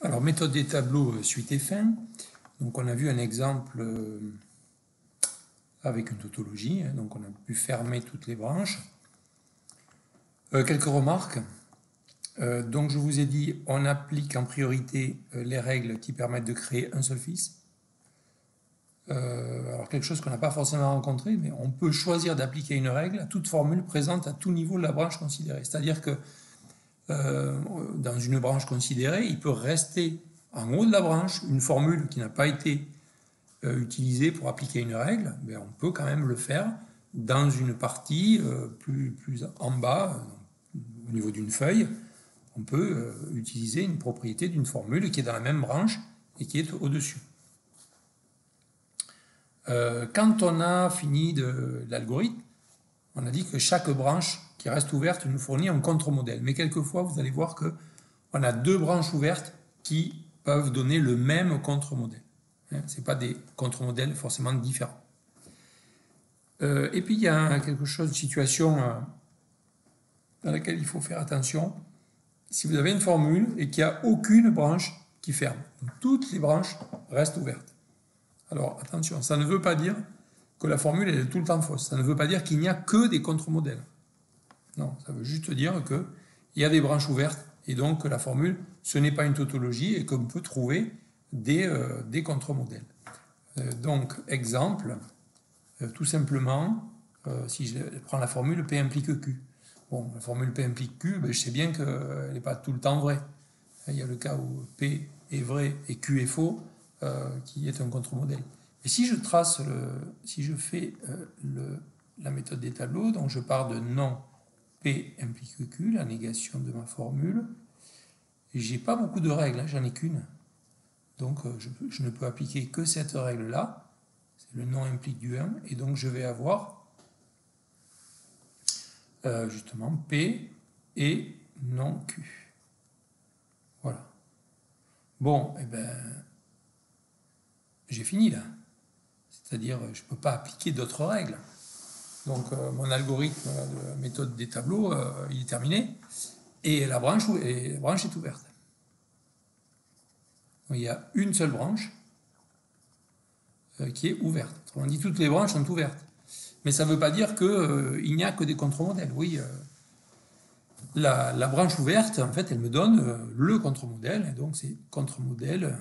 Alors, méthode des tableaux, suite et fin. Donc, on a vu un exemple avec une tautologie. Donc, on a pu fermer toutes les branches. Quelques remarques. Donc, je vous ai dit, on applique en priorité les règles qui permettent de créer un seul fils. Alors, quelque chose qu'on n'a pas forcément rencontré, mais on peut choisir d'appliquer une règle à toute formule présente à tout niveau de la branche considérée. C'est-à-dire que dans une branche considérée, il peut rester en haut de la branche une formule qui n'a pas été utilisée pour appliquer une règle, mais on peut quand même le faire dans une partie plus en bas, au niveau d'une feuille. On peut utiliser une propriété d'une formule qui est dans la même branche et qui est au-dessus. Quand on a fini de l'algorithme, on a dit que chaque branche qui reste ouverte nous fournit un contre-modèle. Mais quelquefois, vous allez voir qu'on a deux branches ouvertes qui peuvent donner le même contre-modèle. Ce n'est pas des contre-modèles forcément différents. Et puis, il y a quelque chose, une situation dans laquelle il faut faire attention. Si vous avez une formule et qu'il n'y a aucune branche qui ferme, donc toutes les branches restent ouvertes. Alors, attention, ça ne veut pas dire que la formule est tout le temps fausse. Ça ne veut pas dire qu'il n'y a que des contre-modèles. Non, ça veut juste dire qu'il y a des branches ouvertes et donc que la formule, ce n'est pas une tautologie et qu'on peut trouver des contre-modèles. Donc, exemple, tout simplement, si je prends la formule P implique Q. Bon, la formule P implique Q, ben, je sais bien qu'elle n'est pas tout le temps vraie. Il y a le cas où P est vrai et Q est faux, qui est un contre-modèle. Et si je trace, si je fais la méthode des tableaux, donc je pars de non P implique Q, la négation de ma formule, et j'ai pas beaucoup de règles, hein, j'en ai qu'une. Donc je ne peux appliquer que cette règle-là, c'est le non implique du 1, et donc je vais avoir justement P et non Q. Voilà. Bon, et ben j'ai fini là. C'est-à-dire, je ne peux pas appliquer d'autres règles. Donc, mon algorithme de la méthode des tableaux, il est terminé. Et la branche est ouverte. Donc, il y a une seule branche qui est ouverte. Autrement dit, toutes les branches sont ouvertes. Mais ça ne veut pas dire qu'il n'y a que des contre-modèles. Oui, la branche ouverte, en fait, elle me donne le contre-modèle. Et donc, c'est contre-modèle.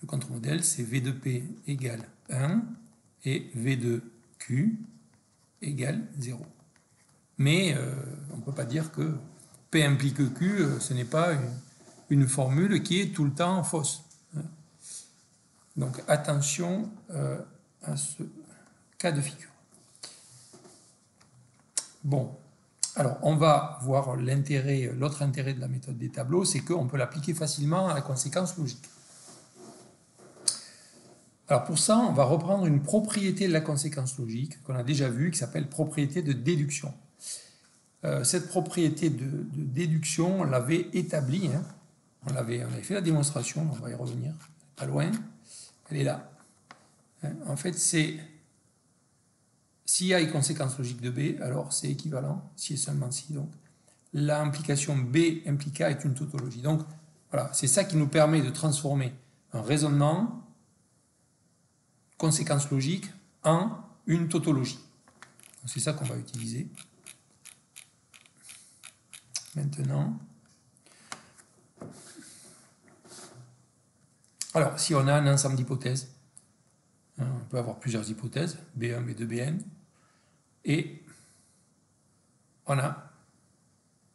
Le contre-modèle, c'est V de P égale 1 et V de Q égale 0. Mais on ne peut pas dire que P implique Q, ce n'est pas une formule qui est tout le temps fausse. Donc attention à ce cas de figure. Bon, alors on va voir l'autre intérêt de la méthode des tableaux, c'est qu'on peut l'appliquer facilement à la conséquence logique. Alors pour ça, on va reprendre une propriété de la conséquence logique qu'on a déjà vue, qui s'appelle propriété de déduction. Cette propriété de déduction, on l'avait établie, hein. On avait fait la démonstration, on va y revenir, pas loin, elle est là. En fait, c'est si A est conséquence logique de B, alors c'est équivalent, si et seulement si. Donc, l'implication B implique A est une tautologie. Donc, voilà, c'est ça qui nous permet de transformer un raisonnement conséquence logique en une tautologie. C'est ça qu'on va utiliser. Maintenant, alors si on a un ensemble d'hypothèses, on peut avoir plusieurs hypothèses, B1, B2, Bn, et on a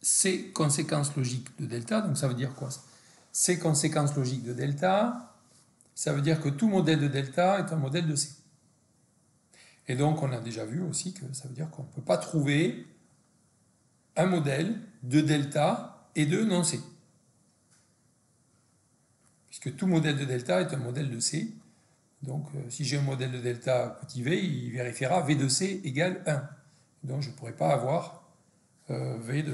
C conséquences logiques de delta, donc ça veut dire quoi? C conséquences logiques de delta, ça veut dire que tout modèle de delta est un modèle de C. Et donc on a déjà vu aussi que ça veut dire qu'on ne peut pas trouver un modèle de delta et de non C. Puisque tout modèle de delta est un modèle de C. Donc si j'ai un modèle de delta petit v, il vérifiera v de C égale 1. Donc je ne pourrais pas avoir v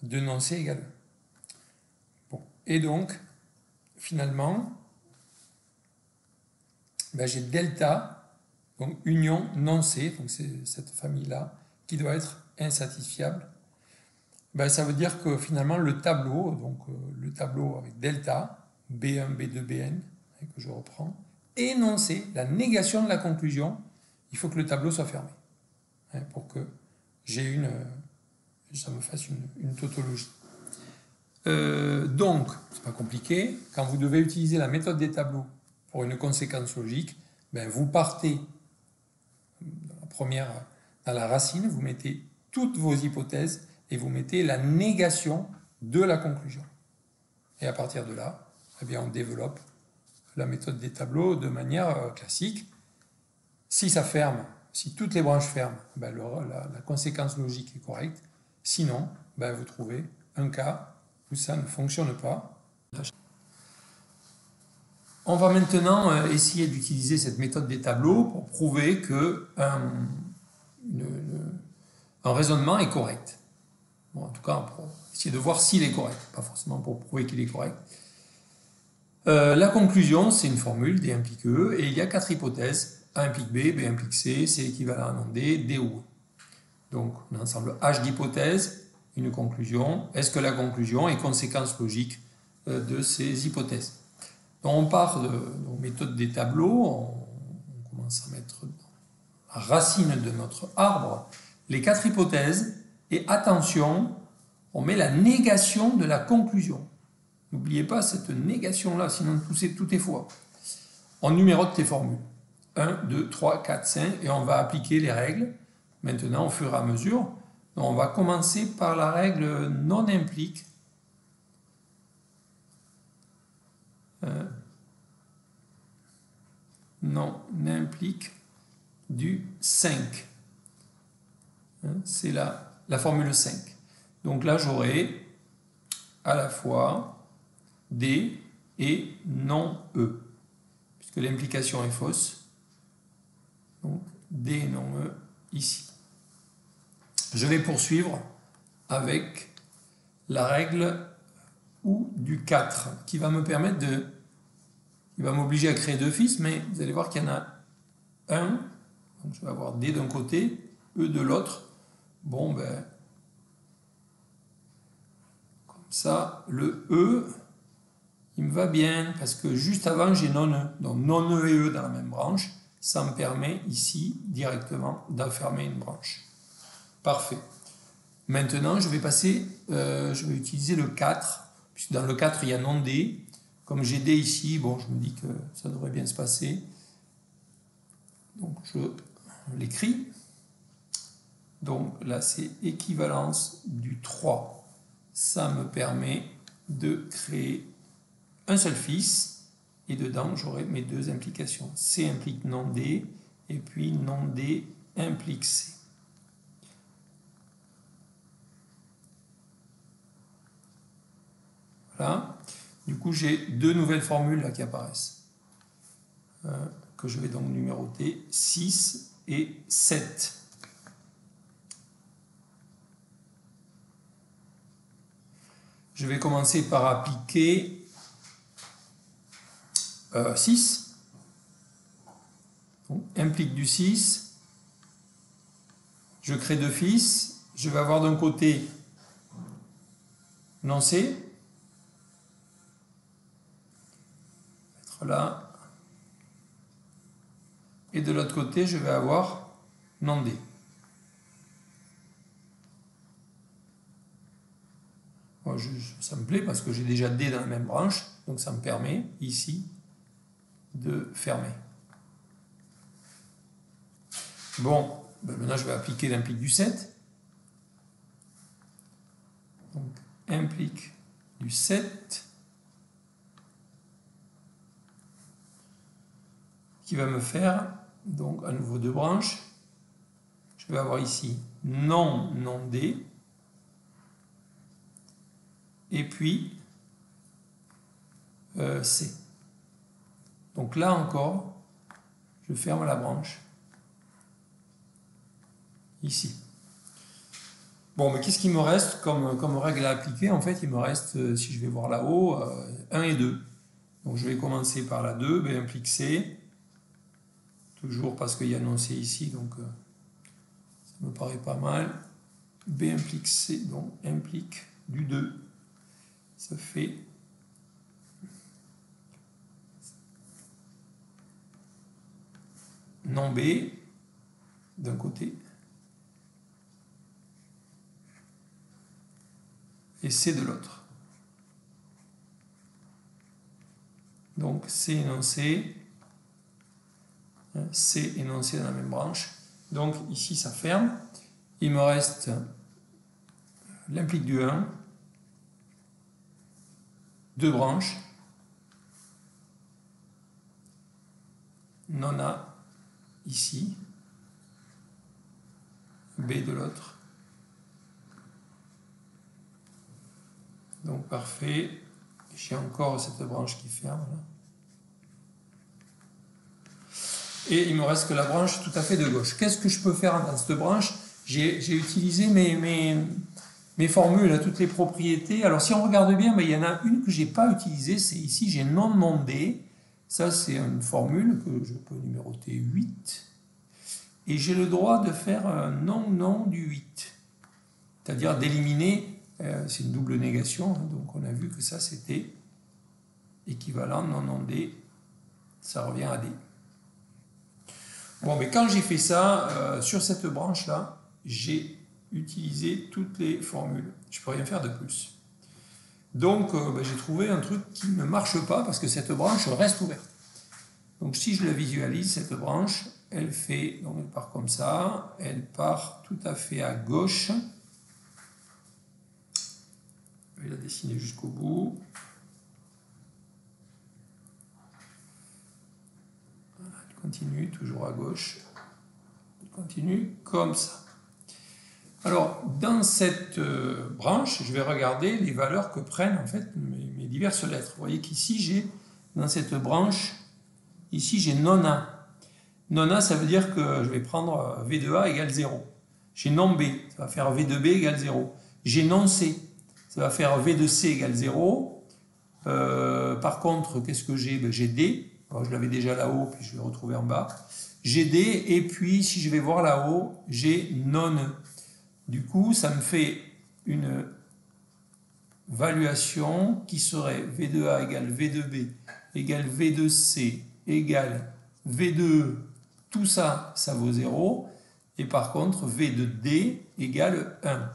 de non C égale 1. Bon. Et donc, finalement, ben j'ai delta, donc union non C, donc c'est cette famille-là, qui doit être insatisfiable, ben, ça veut dire que finalement le tableau, donc le tableau avec delta, B1, B2, Bn, que je reprends, énoncer la négation de la conclusion, il faut que le tableau soit fermé, pour que ça me fasse une tautologie. Donc, c'est pas compliqué, quand vous devez utiliser la méthode des tableaux pour une conséquence logique, ben vous partez dans la racine, vous mettez toutes vos hypothèses et vous mettez la négation de la conclusion. Et à partir de là, eh bien, on développe la méthode des tableaux de manière classique. Si ça ferme, si toutes les branches ferment, ben la conséquence logique est correcte. Sinon, ben vous trouvez un cas où ça ne fonctionne pas. On va maintenant essayer d'utiliser cette méthode des tableaux pour prouver qu'un raisonnement est correct. Bon, en tout cas, pour essayer de voir s'il est correct, pas forcément pour prouver qu'il est correct. La conclusion, c'est une formule, D implique E, et il y a 4 hypothèses. A implique B, B implique C, C équivalent à non D, D ou E. Donc, on a ensemble H d'hypothèses, une conclusion. Est-ce que la conclusion est conséquence logique de ces hypothèses? Donc, on part de méthode des tableaux, on commence à mettre la racine de notre arbre les 4 hypothèses, et attention, on met la négation de la conclusion. N'oubliez pas cette négation-là, sinon tout est faux. On numérote les formules. 1, 2, 3, 4, 5, et on va appliquer les règles, maintenant au fur et à mesure. Donc, on va commencer par la règle non implique. Non implique du 5. C'est la formule 5. Donc là, j'aurai à la fois D et non E, puisque l'implication est fausse. Donc D et non E ici. Je vais poursuivre avec la règle ou du 4, qui va me permettre il va m'obliger à créer 2 fils, mais vous allez voir qu'il y en a un. Donc je vais avoir D d'un côté, E de l'autre. Bon, ben, comme ça, le E, il me va bien, parce que juste avant, j'ai non E. Donc non E et E dans la même branche, ça me permet ici, directement, d'enfermer une branche. Parfait. Maintenant, je vais utiliser le 4, puisque dans le 4, il y a non D. Comme j'ai D ici, bon, je me dis que ça devrait bien se passer. Donc, je l'écris. Donc, là, c'est équivalence du 3. Ça me permet de créer un seul fils. Et dedans, j'aurai mes 2 implications. C implique non D, et puis non D implique C. Voilà. Du coup, j'ai 2 nouvelles formules là qui apparaissent, que je vais donc numéroter 6 et 7. Je vais commencer par appliquer 6. Donc, implique du 6. Je crée 2 fils. Je vais avoir d'un côté non C. Là, et de l'autre côté, je vais avoir non D. Bon, ça me plaît parce que j'ai déjà D dans la même branche, donc ça me permet ici de fermer. Bon, ben maintenant je vais appliquer l'implique du 7. Donc, implique du 7. Qui va me faire, donc à nouveau 2 branches. Je vais avoir ici non D, et puis C. Donc là encore, je ferme la branche, ici. Bon, mais qu'est-ce qu'il me reste comme règle à appliquer? En fait, il me reste, si je vais voir là-haut, 1 et 2. Donc je vais commencer par la 2, B implique C. Toujours parce qu'il y a non C ici, donc ça me paraît pas mal. B implique C, donc implique du 2. Ça fait non B d'un côté et C de l'autre. Donc C énoncé, C énoncé dans la même branche. Donc ici ça ferme. Il me reste l'implique du 1, deux branches, non A ici, B de l'autre. Donc parfait. J'ai encore cette branche qui ferme là. Et il me reste que la branche tout à fait de gauche. Qu'est-ce que je peux faire dans cette branche? J'ai utilisé mes formules, toutes les propriétés. Alors si on regarde bien, il y en a une que je n'ai pas utilisée, c'est ici, j'ai non D. Ça c'est une formule que je peux numéroter 8. Et j'ai le droit de faire un non du 8. C'est-à-dire d'éliminer, c'est une double négation, donc on a vu que ça c'était équivalent non D, ça revient à D. Bon, mais quand j'ai fait ça, sur cette branche-là, j'ai utilisé toutes les formules. Je ne peux rien faire de plus. Donc, j'ai trouvé un truc qui ne marche pas parce que cette branche reste ouverte. Donc, si je la visualise, cette branche, elle fait, donc elle part comme ça, elle part tout à fait à gauche. Je vais la dessiner jusqu'au bout. Continue, toujours à gauche. Continue comme ça. Alors, dans cette branche, je vais regarder les valeurs que prennent en fait mes diverses lettres. Vous voyez qu'ici, j'ai, dans cette branche, ici, j'ai non A. Non A, ça veut dire que je vais prendre V de A égale 0. J'ai non B, ça va faire V de B égale 0. J'ai non C, ça va faire V de C égale 0. Par contre, qu'est-ce que j'ai? J'ai D. Alors, je l'avais déjà là-haut, puis je vais le retrouver en bas. J'ai D, et puis si je vais voir là-haut, j'ai non E. Du coup, ça me fait une valuation qui serait V de A égale V de B égale V de C égale V de E. Tout ça, ça vaut 0. Et par contre, V de D égale 1.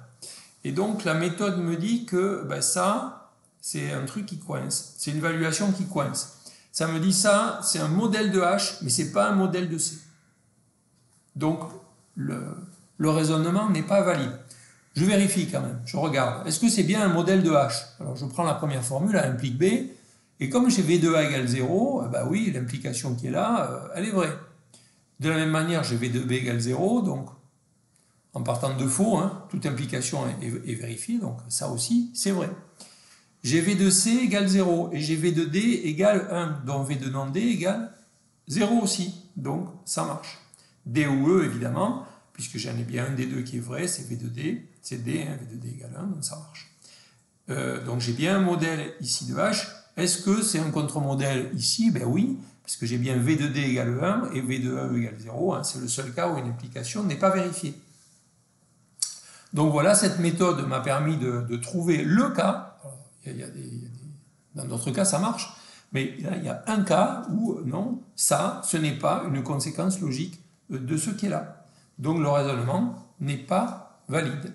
Et donc, la méthode me dit que ça, c'est un truc qui coince. C'est une valuation qui coince. Ça me dit ça, c'est un modèle de H, mais ce n'est pas un modèle de C. Donc, le raisonnement n'est pas valide. Je vérifie quand même, je regarde. Est-ce que c'est bien un modèle de H? Alors, je prends la première formule, A implique B, et comme j'ai V de A égale 0, oui, l'implication qui est là, elle est vraie. De la même manière, j'ai V de B égale 0, donc, en partant de faux, toute implication est vérifiée, donc ça aussi, c'est vrai. J'ai V de C égale 0 et j'ai V de D égale 1. Donc V de non D égale 0 aussi. Donc ça marche. D ou E évidemment, puisque j'en ai bien un des deux qui est vrai, c'est V de D. C'est D, V de D égale 1, donc ça marche. Donc j'ai bien un modèle ici de H. Est-ce que c'est un contre-modèle ici? Ben oui, puisque j'ai bien V de D égale 1 et V de E égale 0. C'est le seul cas où une implication n'est pas vérifiée. Donc voilà, cette méthode m'a permis de trouver le cas. Dans d'autres cas, ça marche. Mais là, il y a un cas où, non, ça, ce n'est pas une conséquence logique de ce qui est là. Donc le raisonnement n'est pas valide.